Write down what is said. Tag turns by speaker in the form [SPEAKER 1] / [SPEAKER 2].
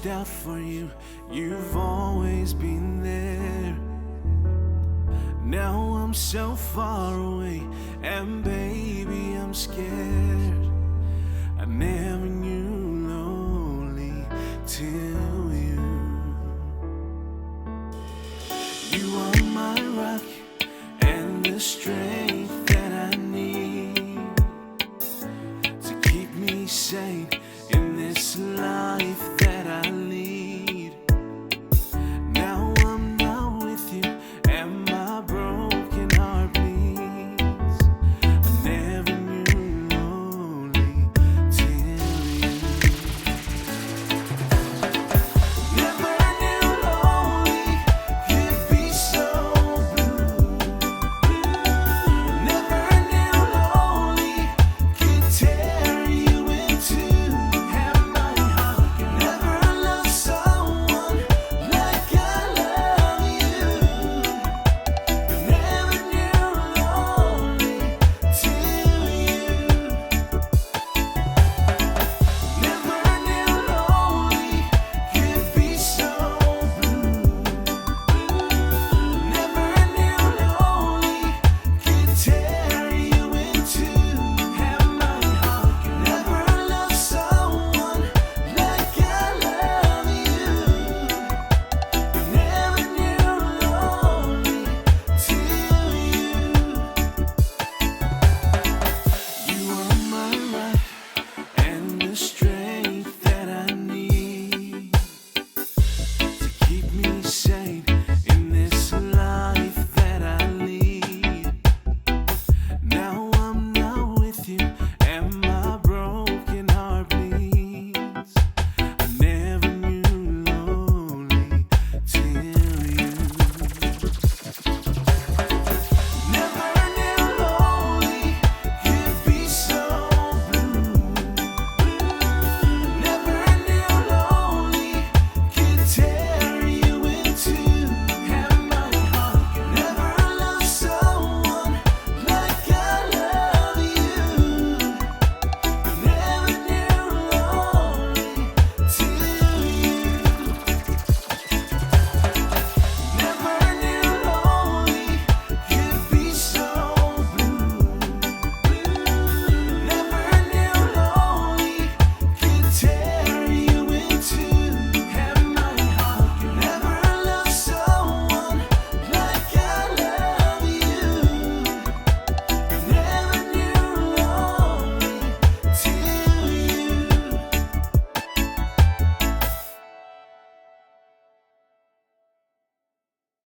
[SPEAKER 1] reached out for you, you've always been there. Now I'm so far away, and baby, I'm scared. I never knew lonely till you. You are my rock and the strength that I need to keep me sane